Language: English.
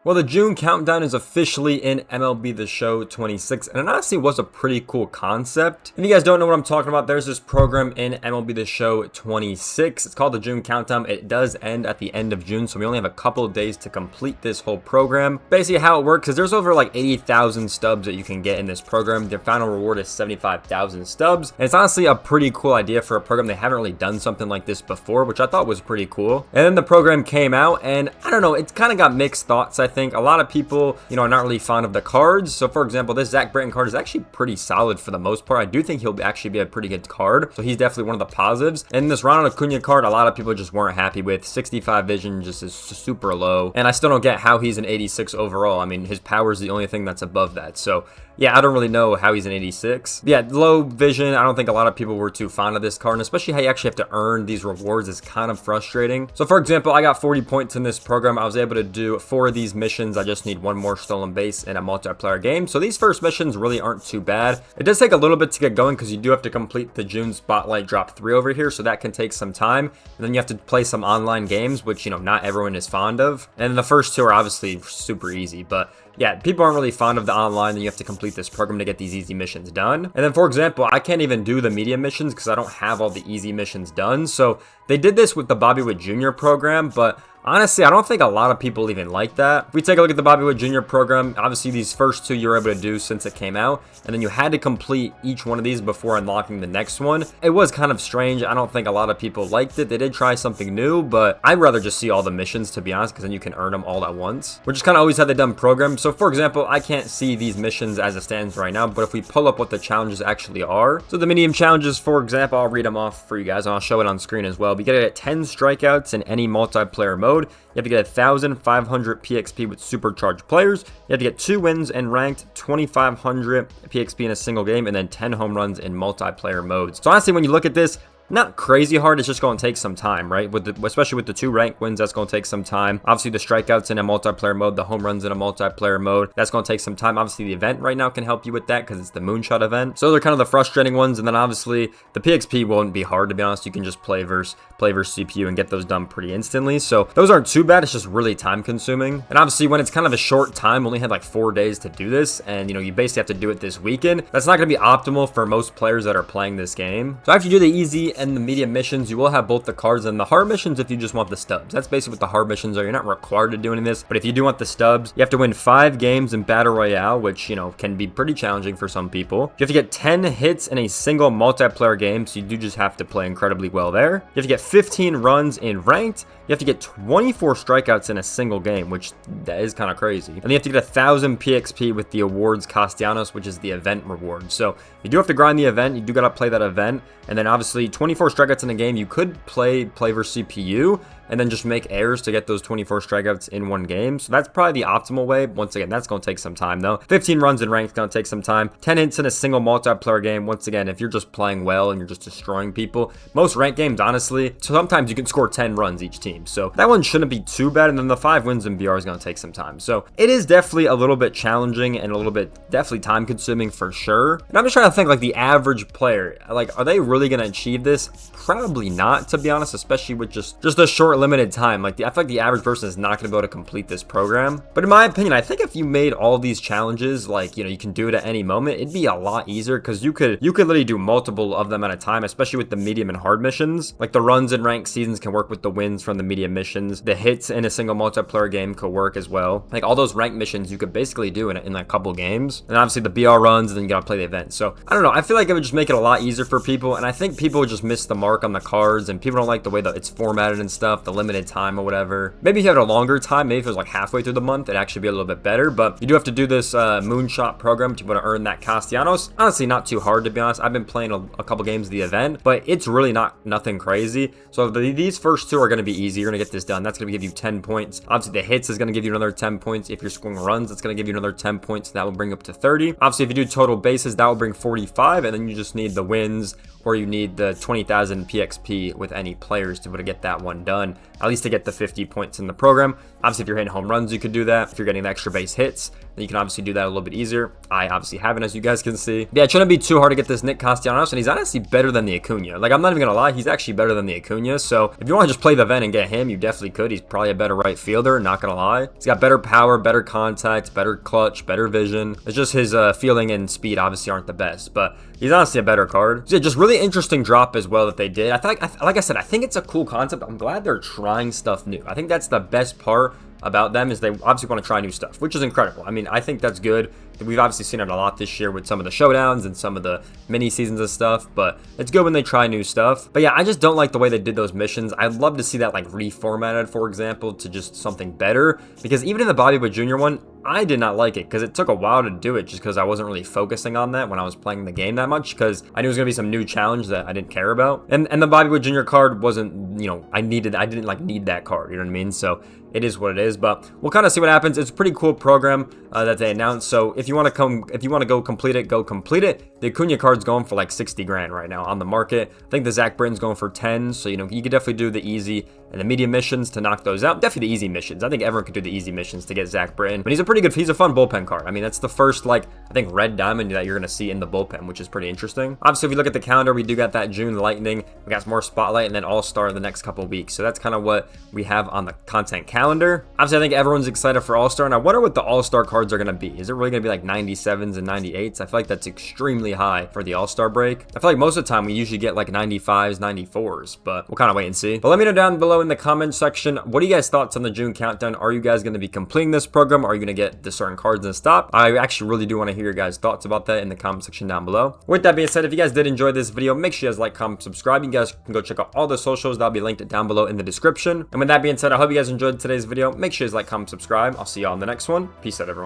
Well, the June countdown is officially in MLB The Show 26, and it honestly was a pretty cool concept. If you guys don't know what I'm talking about, there's this program in MLB The Show 26. It's called the June countdown. It does end at the end of June, so we only have a couple of days to complete this whole program. Basically, how it works is there's over like 80,000 stubs that you can get in this program. The final reward is 75,000 stubs, and it's honestly a pretty cool idea for a program. They haven't really done something like this before, which I thought was pretty cool. And then the program came out, and I don't know, it's kind of got mixed thoughts. I think a lot of people, are not really fond of the cards. So for example, this Zach Britton card is actually pretty solid for the most part. I do think he'll actually be a pretty good card. So he's definitely one of the positives. And this Ronald Acuna card, a lot of people just weren't happy with. 65 vision just is super low. And I still don't get how he's an 86 overall. I mean, his power is the only thing that's above that. So yeah, I don't really know how he's an 86. Yeah, low vision. I don't think a lot of people were too fond of this card, and especially how you actually have to earn these rewards is kind of frustrating. So for example, I got 40 points in this program. I was able to do 4 of these missions. I just need one more stolen base in a multiplayer game. So these first missions really aren't too bad. It does take a little bit to get going because you do have to complete the June Spotlight Drop 3 over here, so that can take some time. And then you have to play some online games, which, not everyone is fond of. And the first 2 are obviously super easy, but yeah, people aren't really fond of the online, and you have to complete this program to get these easy missions done. And then, for example, I can't even do the media missions because I don't have all the easy missions done. So they did this with the Bobby Witt Jr. program, but honestly, I don't think a lot of people even like that. If we take a look at the Bobby Witt Jr. program, obviously these first 2 you're able to do since it came out, and then you had to complete each one of these before unlocking the next one. It was kind of strange. I don't think a lot of people liked it. They did try something new, but I'd rather just see all the missions, to be honest, because then you can earn them all at once, which is kind of always how they done programs. So for example, I can't see these missions as it stands right now, but if we pull up what the challenges actually are, so the medium challenges, for example, I'll read them off for you guys, and I'll show it on screen as well. But you get it at 10 strikeouts in any multiplayer mode. You have to get 1,500 PXP with supercharged players. You have to get 2 wins and ranked, 2,500 PXP in a single game, and then 10 home runs in multiplayer modes. So honestly, when you look at this, not crazy hard. It's just going to take some time, right? Especially with the 2 rank wins, that's going to take some time. Obviously, the strikeouts in a multiplayer mode, the home runs in a multiplayer mode, that's going to take some time. Obviously, the event right now can help you with that because it's the moonshot event. So they're kind of the frustrating ones. And then obviously, the PXP won't be hard, to be honest. You can just play versus CPU and get those done pretty instantly. So those aren't too bad. It's just really time consuming. And obviously, when it's kind of a short time, only had like 4 days to do this, and you basically have to do it this weekend. That's not going to be optimal for most players that are playing this game. So after you do the easy and the medium missions, you will have both the cards and the hard missions if you just want the stubs. That's basically what the hard missions are. You're not required to do any of this, but if you do want the stubs, you have to win 5 games in Battle Royale, which, can be pretty challenging for some people. You have to get 10 hits in a single multiplayer game, so you do just have to play incredibly well there. You have to get 15 runs in ranked. You have to get 24 strikeouts in a single game, which that is kind of crazy. And you have to get 1,000 PXP with the awards Castellanos, which is the event reward. So you do have to grind the event. You do got to play that event. And then obviously 24 strikeouts in a game. You could play versus CPU and then just make errors to get those 24 strikeouts in one game. So that's probably the optimal way. Once again, that's going to take some time though. 15 runs in ranked is going to take some time. 10 hits in a single multiplayer game. Once again, if you're just playing well and you're just destroying people, most ranked games, honestly, sometimes you can score 10 runs each team. So that one shouldn't be too bad. And then the 5 wins in BR is going to take some time. So it is definitely a little bit challenging and a little bit definitely time consuming for sure. And I'm just trying to think, like, the average player, like, are they really going to achieve this? Probably not, to be honest, especially with just a short limited time. Like, I feel like the average person is not going to be able to complete this program. But in my opinion, I think if you made all these challenges, like, you can do it at any moment, it'd be a lot easier because you could literally do multiple of them at a time, especially with the medium and hard missions. Like, the runs in ranked seasons can work with the wins from the medium missions. The hits in a single multiplayer game could work as well. Like, all those ranked missions you could basically do in a couple games. And obviously the BR runs, and then you gotta play the event. So I don't know, I feel like it would just make it a lot easier for people, and I think people would just miss the mark on the cards, and people don't like the way that it's formatted and stuff, the limited time or whatever. Maybe if you had a longer time, maybe if it was like halfway through the month, it'd actually be a little bit better. But you do have to do this moonshot program to be able to earn that Castellanos. Honestly, not too hard, to be honest. I've been playing a couple games of the event, but it's really nothing crazy. So these first 2 are going to be easy. You're going to get this done. That's going to give you 10 points. Obviously the hits is going to give you another 10 points. If you're scoring runs, it's going to give you another 10 points. That will bring up to 30. Obviously, if you do total bases, that will bring 45, and then you just need the wins, or you need the 20,000 PXP with any players to be able to get that one done. at least to get the 50 points in the program. Obviously, if you're hitting home runs, you could do that. If you're getting the extra base hits, then you can obviously do that a little bit easier. I obviously haven't, as you guys can see. Yeah, it shouldn't be too hard to get this Nick Castellanos, and he's honestly better than the Acuna. Like, I'm not even gonna lie, he's actually better than the Acuna. So if you want to just play the Ven and get him, you definitely could. He's probably a better right fielder, not gonna lie. He's got better power, better contact, better clutch, better vision. It's just his fielding and speed obviously aren't the best, but he's honestly a better card. So yeah, just really interesting drop as well that they did. I think, like I said, I think it's a cool concept. I'm glad they're trying stuff new. I think that's the best part about them, is they obviously want to try new stuff, which is incredible. I mean, I think that's good. We've obviously seen it a lot this year with some of the showdowns and some of the mini seasons and stuff, but it's good when they try new stuff. But yeah, I just don't like the way they did those missions. I'd love to see that like reformatted, for example, to just something better, because even in the Bobby Wood Jr. one, I did not like it because it took a while to do it, just because I wasn't really focusing on that when I was playing the game that much, because I knew it was gonna be some new challenge that I didn't care about. And the Bobby Wood Jr. card wasn't, you know, I didn't like need that card, you know what I mean? So it is what it is, but we'll kind of see what happens. It's a pretty cool program that they announced. So if you want to go complete it, go complete it. The Acuna card's going for like 60 grand right now on the market. I think the Zach Britton's going for 10. So, you know, you could definitely do the easy and the medium missions to knock those out. Definitely the easy missions. I think everyone could do the easy missions to get Zach Britton, but he's a fun bullpen card. I mean, that's the first, like, I think red diamond that you're going to see in the bullpen, which is pretty interesting. Obviously, if you look at the calendar, we do got that June Lightning. We got some more Spotlight and then All-Star in the next couple of weeks. So that's kind of what we have on the content calendar. Obviously, I think everyone's excited for All-Star, and I wonder what the All-Star cards are going to be. Is it really going to be like 97s and 98s? I feel like that's extremely high for the All-Star break. I feel like most of the time we usually get like 95s, 94s, but we'll kind of wait and see. But let me know down below in the comment section, what are you guys' thoughts on the June countdown? Are you guys going to be completing this program? Are you going to get the certain cards and stop? I actually really do want to hear your guys' thoughts about that in the comment section down below. With that being said, if you guys did enjoy this video, make sure you guys like, comment, subscribe. You guys can go check out all the socials. That'll be linked down below in the description. And with that being said, I hope you guys enjoyed today's video. Make sure you guys like, comment, subscribe. I'll see you all in the next one. Peace out, everyone.